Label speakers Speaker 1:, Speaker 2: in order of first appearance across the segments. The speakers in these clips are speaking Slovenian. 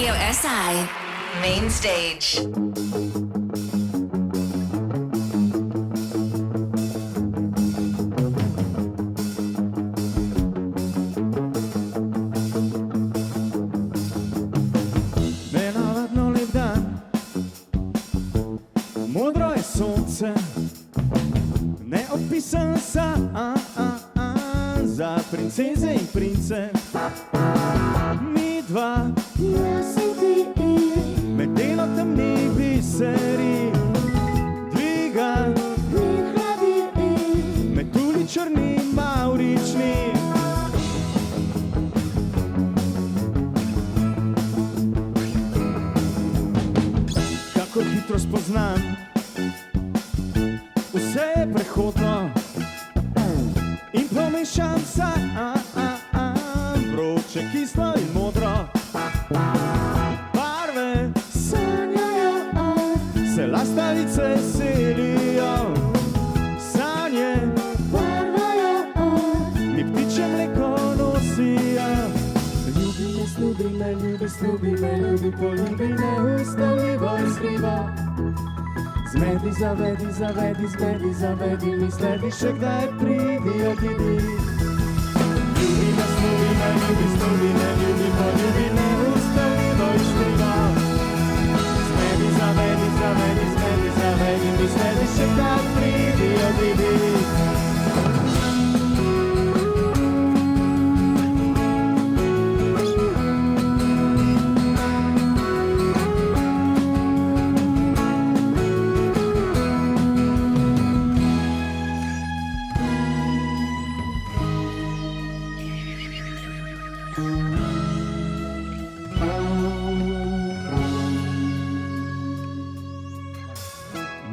Speaker 1: Radio SI Main Stage.
Speaker 2: Nenavadno lep dan, modro je sonce, neopisan san za princeze in prince. Mi dva,
Speaker 3: Jaz in ti,
Speaker 2: med delo temnih biseri, dviga
Speaker 3: mi hladi,
Speaker 2: metulji črni mavrični. Kako hitro spoznam, vse je prehodno in pomešam se, vroče, kislo in modro. Barve
Speaker 3: sanjajo,
Speaker 2: se lastavice selijo, sanje
Speaker 3: barvajo.
Speaker 2: mi ptiče mleko nosijo.
Speaker 3: Ljubi me, ljubi me, ljubi, poljubi me, ustavljivo iskrivo.
Speaker 2: Zmedi, zavedi, zavedi, zmedi, zavedi, mi sledi še kdaj pridi, odidi. Ljubi me, ljubi me, ljubi, poljubi me, ustavljivo iskrivo. Zmedi, zavedi, zavedi, zmedi, zavedi, mi sledi še kdaj pridi, odidi.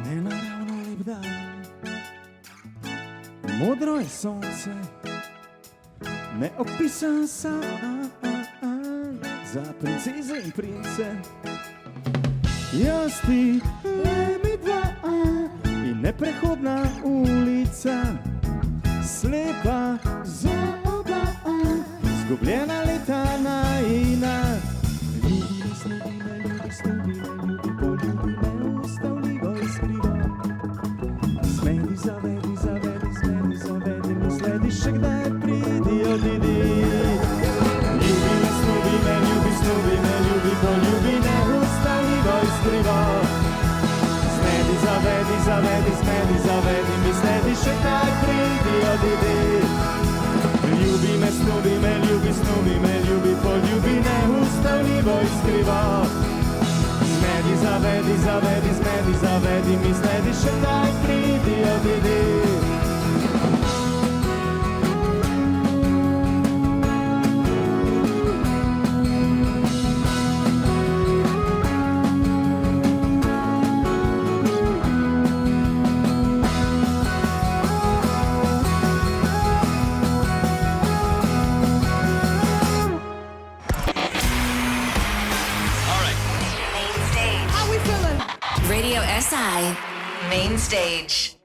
Speaker 2: Nenaravno lep dan, modro je sonce, neopisan san za princeze in prince. Jaz ti,
Speaker 3: Le mi dva,
Speaker 2: in neprehodna ulica, slepa,
Speaker 3: za oba,
Speaker 2: zgubljena leta najina. Ljubi me, ljubi, poljubi me, ustavljivo iskrivo. Zmedi, zavedi, zavedi, zmedi, zavedi, mi sledi še kdaj pridi, odidi. Ljubi me, ljubi, poljubi me, ustavljivo iskrivo. Zmedi, zavedi, zavedi, zmedi, zavedi, mi sledi še kdaj pridi, odidi. Ljubi me, ljubi, poljubi me, ustavljivo iskrivo. Zmedi, zavedi, zavedi, zmedi, zavedi, mi sledi še kdaj pridi, odidi.
Speaker 1: Radio SI Main Stage.